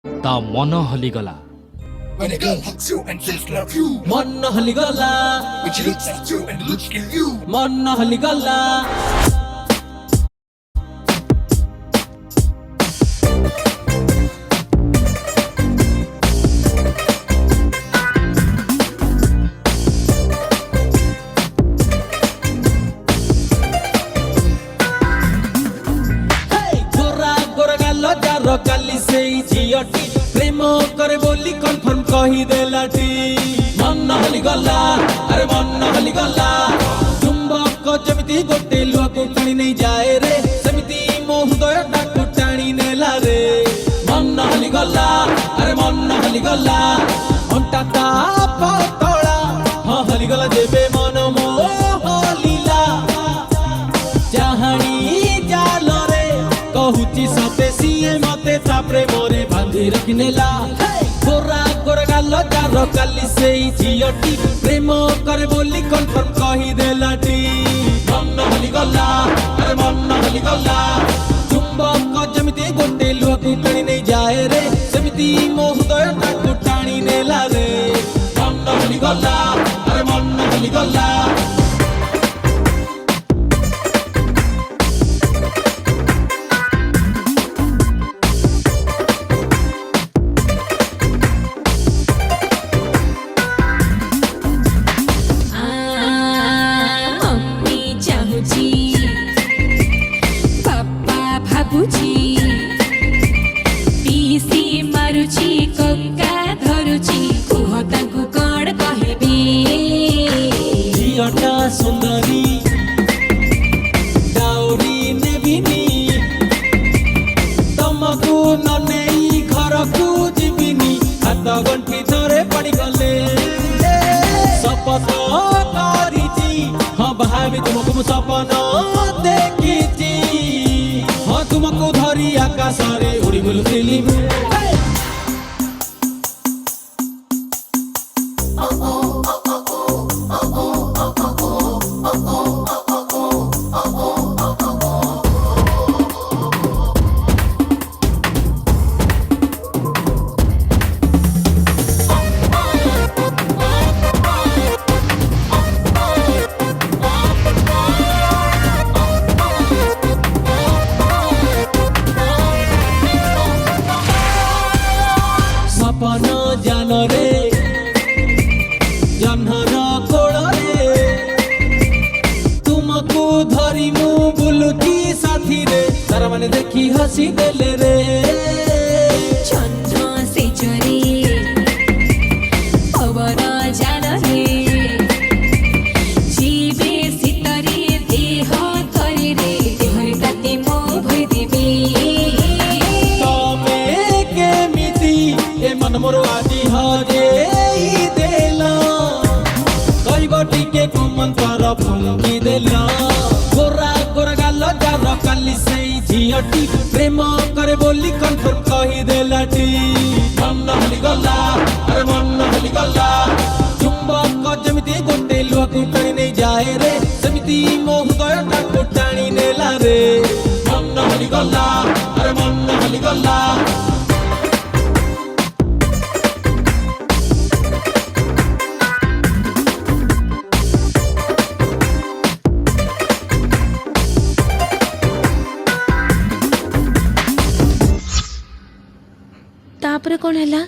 ତା ମନ ହଲିଗଲା। When a girl hugs you and says love you, मन हलिगला when she looks at you and looks at you, मन हलिगला गोरा गोरा गालो जारो काली सेई झियटी प्रेम करे बोली कन्फर्म कहि देलाटी मन हलिगला अरे मन हलिगला चुंबक जमिति गोटे लुआको टाणी नहीं जाए रे सेमिति मो हृदय डाकु टाणी नेला रे मन हलिगला अरे मन हलिगला अंटा ता पतळा हाँ हलिगला जेबे मन मो हलिला चाहाणी जालो रे कहूची सते सीए मते ता प्रेमरे बांधी रखनेला गोरा गोरा गालो जारो काली सेई झियटी प्रेम करे बोली कन्फर्म कहि देलाटी मन हलिगला अरे मन हलिगला चुंबक जमिति गोटे लुआको टाणी नहीं जाए रे सेमिति मो हृदय ताकु टाणी नेला रे मन हलिगला अरे मन हलिगला मम्मी चाहुची पापा भाबुची पीसी मारुची कक्का धरुची कुह तांकु कण कहबी झियटा सुंदरी डाउरी नेबिनी तमकु ननेई घरकु जिबिनी हाथ गंठी थरे पड़ी गले शपथ करिची हाँ भाभी तुमको मु सपन देखिची हाँ तुमको धरी आकाशरे उड़ी बुलुथिली सपन जानरे जन्हर कोड़े तुमको धरी मु बुलुची साथी रे तारा माने देखी हसी देले रे चन्द्र से चरे पवन जानरे जीवे सितरे देह थरे रे देहरे ताते मो भई देबी तमे केमिति ए मन मोर आजी हजे देला कइब टिके कुमंतर फंकी देला गोरा गोरा गालो जारो काली सेई झियटी प्रेम करे बोली कन्फर्म कहि देलाटी मन हलिगला अरे मन हलिगला चुंबक जमिति गोटे लुआको टाणी नहीं जाए रे सेमिति मो हृदय ताकु टाणी नेला रे मन हलिगला अरे मन हलिगला तापरे कोण हैला।